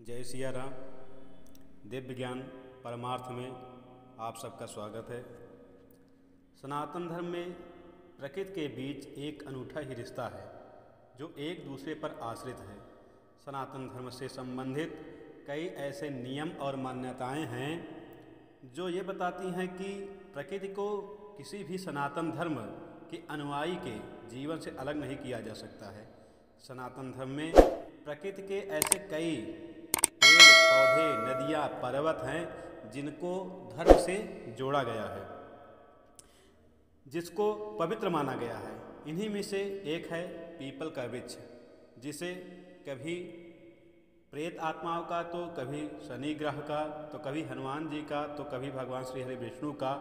जय सिया राम। दिव्य ज्ञान परमार्थ में आप सबका स्वागत है। सनातन धर्म में प्रकृति के बीच एक अनूठा ही रिश्ता है जो एक दूसरे पर आश्रित है। सनातन धर्म से संबंधित कई ऐसे नियम और मान्यताएं हैं जो ये बताती हैं कि प्रकृति को किसी भी सनातन धर्म के अनुयायी के जीवन से अलग नहीं किया जा सकता है। सनातन धर्म में प्रकृति के ऐसे कई पेड़ पौधे नदियाँ पर्वत हैं जिनको धर्म से जोड़ा गया है, जिसको पवित्र माना गया है। इन्हीं में से एक है पीपल का वृक्ष, जिसे कभी प्रेत आत्माओं का, तो कभी शनि ग्रह का, तो कभी हनुमान जी का, तो कभी भगवान श्री हरि विष्णु का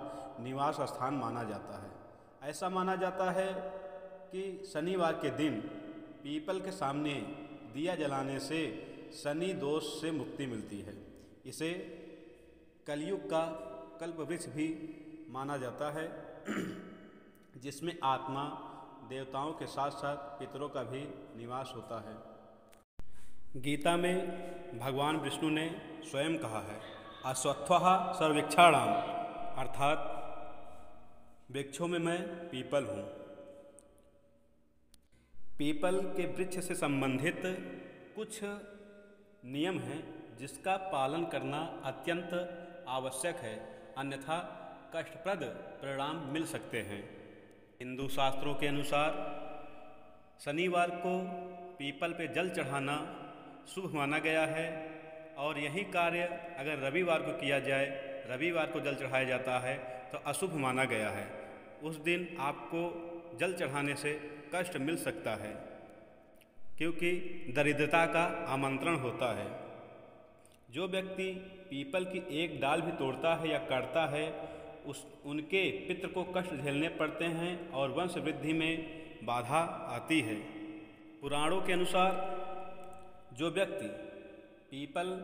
निवास स्थान माना जाता है। ऐसा माना जाता है कि शनिवार के दिन पीपल के सामने दिया जलाने से शनि दोष से मुक्ति मिलती है। इसे कलयुग का कल्प वृक्ष भी माना जाता है, जिसमें आत्मा देवताओं के साथ साथ पितरों का भी निवास होता है। गीता में भगवान विष्णु ने स्वयं कहा है, अश्वत्थः सर्ववृक्षाणां, अर्थात वृक्षों में मैं पीपल हूँ। पीपल के वृक्ष से संबंधित कुछ नियम हैं जिसका पालन करना अत्यंत आवश्यक है, अन्यथा कष्टप्रद परिणाम मिल सकते हैं। हिंदू शास्त्रों के अनुसार शनिवार को पीपल पे जल चढ़ाना शुभ माना गया है, और यही कार्य अगर रविवार को किया जाए, रविवार को जल चढ़ाया जाता है तो अशुभ माना गया है। उस दिन आपको जल चढ़ाने से कष्ट मिल सकता है, क्योंकि दरिद्रता का आमंत्रण होता है। जो व्यक्ति पीपल की एक डाल भी तोड़ता है या काटता है, उनके पितृ को कष्ट झेलने पड़ते हैं और वंश वृद्धि में बाधा आती है। पुराणों के अनुसार जो व्यक्ति पीपल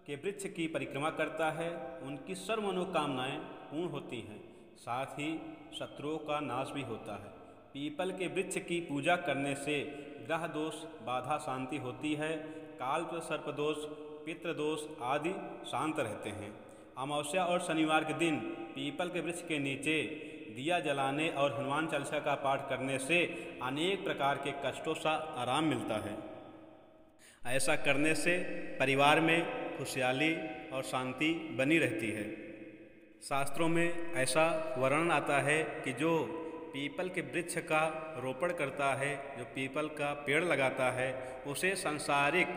के वृक्ष की परिक्रमा करता है, उनकी सर्व मनोकामनाएं पूर्ण होती हैं, साथ ही शत्रुओं का नाश भी होता है। पीपल के वृक्ष की पूजा करने से ग्रह दोष बाधा शांति होती है, काल सर्प दोष पितृदोष आदि शांत रहते हैं। अमावस्या और शनिवार के दिन पीपल के वृक्ष के नीचे दिया जलाने और हनुमान चालीसा का पाठ करने से अनेक प्रकार के कष्टों से आराम मिलता है। ऐसा करने से परिवार में खुशहाली और शांति बनी रहती है। शास्त्रों में ऐसा वर्णन आता है कि जो पीपल के वृक्ष का रोपण करता है, जो पीपल का पेड़ लगाता है, उसे सांसारिक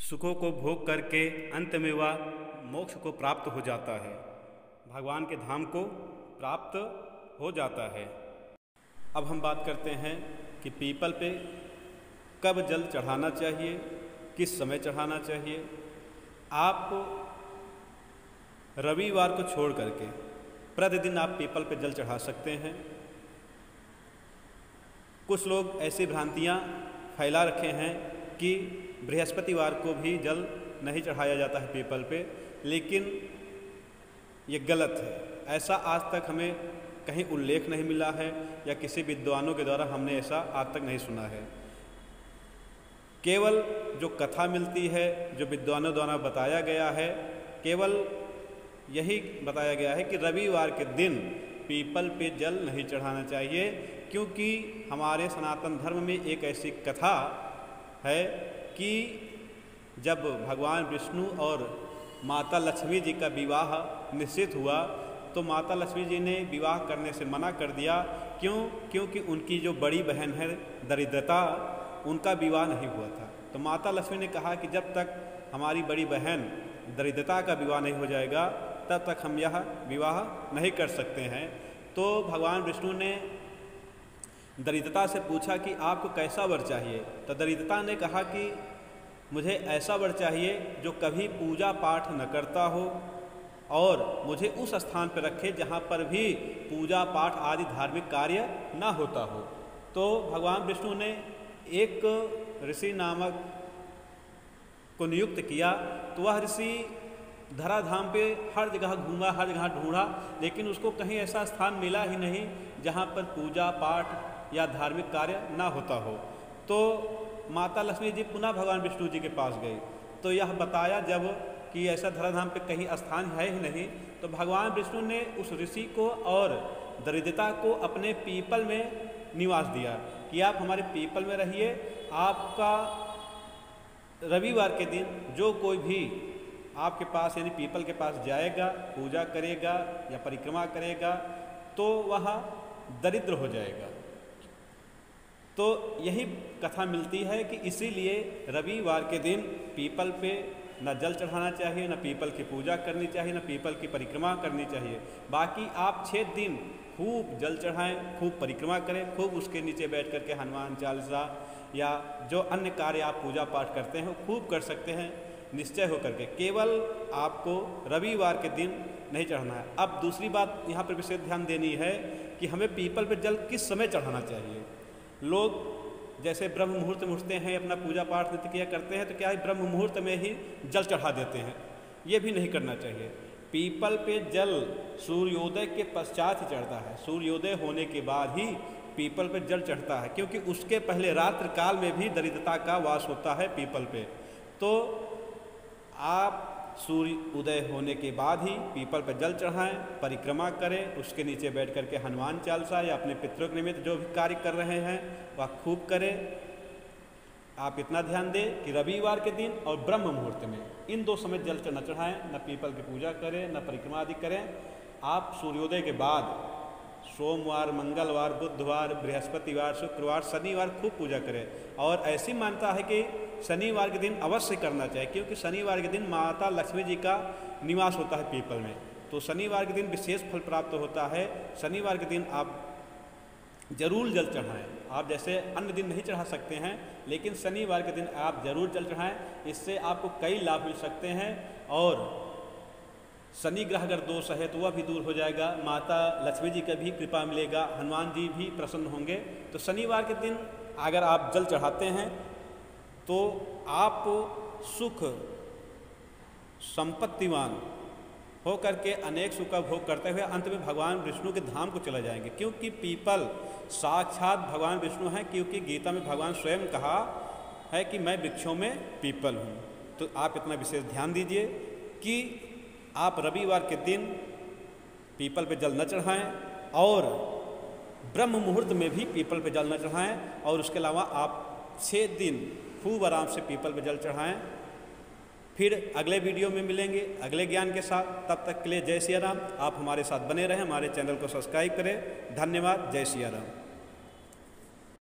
सुखों को भोग करके अंत में वह मोक्ष को प्राप्त हो जाता है, भगवान के धाम को प्राप्त हो जाता है। अब हम बात करते हैं कि पीपल पे कब जल चढ़ाना चाहिए, किस समय चढ़ाना चाहिए। आप रविवार को छोड़ करके प्रतिदिन आप पीपल पे जल चढ़ा सकते हैं। कुछ लोग ऐसी भ्रांतियाँ फैला रखे हैं कि बृहस्पतिवार को भी जल नहीं चढ़ाया जाता है पीपल पे, लेकिन ये गलत है। ऐसा आज तक हमें कहीं उल्लेख नहीं मिला है या किसी विद्वानों के द्वारा हमने ऐसा आज तक नहीं सुना है। केवल जो कथा मिलती है, जो विद्वानों द्वारा बताया गया है, केवल यही बताया गया है कि रविवार के दिन पीपल पे जल नहीं चढ़ाना चाहिए, क्योंकि हमारे सनातन धर्म में एक ऐसी कथा है कि जब भगवान विष्णु और माता लक्ष्मी जी का विवाह निश्चित हुआ तो माता लक्ष्मी जी ने विवाह करने से मना कर दिया। क्योंकि उनकी जो बड़ी बहन है दरिद्रता, उनका विवाह नहीं हुआ था। तो माता लक्ष्मी ने कहा कि जब तक हमारी बड़ी बहन दरिद्रता का विवाह नहीं हो जाएगा, तब तक हम यह विवाह नहीं कर सकते हैं। तो भगवान विष्णु ने दरिद्रता से पूछा कि आपको कैसा वर चाहिए। तो दरिद्रता ने कहा कि मुझे ऐसा वर चाहिए जो कभी पूजा पाठ न करता हो और मुझे उस स्थान पर रखे जहाँ पर भी पूजा पाठ आदि धार्मिक कार्य न होता हो। तो भगवान विष्णु ने एक ऋषि नामक को नियुक्त किया। तो वह ऋषि धराधाम पे हर जगह घूमा, हर जगह ढूंढा, लेकिन उसको कहीं ऐसा स्थान मिला ही नहीं जहाँ पर पूजा पाठ या धार्मिक कार्य ना होता हो। तो माता लक्ष्मी जी पुनः भगवान विष्णु जी के पास गई, तो यह बताया जब कि ऐसा धराधाम पे कहीं स्थान है ही नहीं, तो भगवान विष्णु ने उस ऋषि को और दरिद्रता को अपने पीपल में निवास दिया कि आप हमारे पीपल में रहिए। आपका रविवार के दिन जो कोई भी आपके पास यानी पीपल के पास जाएगा, पूजा करेगा या परिक्रमा करेगा, तो वह दरिद्र हो जाएगा। तो यही कथा मिलती है कि इसीलिए रविवार के दिन पीपल पे न जल चढ़ाना चाहिए, न पीपल की पूजा करनी चाहिए, न पीपल की परिक्रमा करनी चाहिए। बाकी आप 6 दिन खूब जल चढ़ाएं, खूब परिक्रमा करें, खूब उसके नीचे बैठ कर के हनुमान चालीसा या जो अन्य कार्य आप पूजा पाठ करते हैं वो खूब कर सकते हैं निश्चय होकर के। केवल आपको रविवार के दिन नहीं चढ़ाना है। अब दूसरी बात यहाँ पर विशेष ध्यान देनी है कि हमें पीपल पर जल किस समय चढ़ाना चाहिए। लोग जैसे ब्रह्म मुहूर्त में उठते हैं, अपना पूजा पाठ नित्य क्रिया करते हैं, तो क्या है ब्रह्म मुहूर्त में ही जल चढ़ा देते हैं। ये भी नहीं करना चाहिए। पीपल पे जल सूर्योदय के पश्चात ही चढ़ता है, सूर्योदय होने के बाद ही पीपल पे जल चढ़ता है, क्योंकि उसके पहले रात्रि काल में भी दरिद्रता का वास होता है पीपल पे। तो आप सूर्य उदय होने के बाद ही पीपल पर जल चढ़ाएं, परिक्रमा करें, उसके नीचे बैठ कर के हनुमान चालीसा या अपने पितरों के निमित्त जो भी कार्य कर रहे हैं वह खूब करें। आप इतना ध्यान दें कि रविवार के दिन और ब्रह्म मुहूर्त में इन 2 समय जल न चढ़ाएं, न पीपल की पूजा करें, न परिक्रमा आदि करें। आप सूर्योदय के बाद सोमवार, मंगलवार, बुधवार, बृहस्पतिवार, शुक्रवार, शनिवार खूब पूजा करें। और ऐसी मान्यता है कि शनिवार के दिन अवश्य करना चाहिए, क्योंकि शनिवार के दिन माता लक्ष्मी जी का निवास होता है पीपल में, तो शनिवार के दिन विशेष फल प्राप्त होता है। शनिवार के दिन आप जरूर जल चढ़ाएं। आप जैसे अन्य दिन नहीं चढ़ा सकते हैं, लेकिन शनिवार के दिन आप जरूर जल चढ़ाएं। इससे आपको कई लाभ मिल सकते हैं और शनि ग्रह अगर दोष है तो वह भी दूर हो जाएगा, माता लक्ष्मी जी का भी कृपा मिलेगा, हनुमान जी भी प्रसन्न होंगे। तो शनिवार के दिन अगर आप जल चढ़ाते हैं तो आप सुख संपत्तिवान हो करके अनेक सुख का भोग करते हुए अंत में भगवान विष्णु के धाम को चले जाएंगे, क्योंकि पीपल साक्षात भगवान विष्णु हैं। क्योंकि गीता में भगवान स्वयं कहा है कि मैं वृक्षों में पीपल हूँ। तो आप इतना विशेष ध्यान दीजिए कि आप रविवार के दिन पीपल पे जल न चढ़ाएं और ब्रह्म मुहूर्त में भी पीपल पे जल न चढ़ाएं, और उसके अलावा आप 6 दिन खूब आराम से पीपल पे जल चढ़ाएं। फिर अगले वीडियो में मिलेंगे अगले ज्ञान के साथ। तब तक के लिए जय सिया राम। आप हमारे साथ बने रहें, हमारे चैनल को सब्सक्राइब करें। धन्यवाद। जय सिया राम।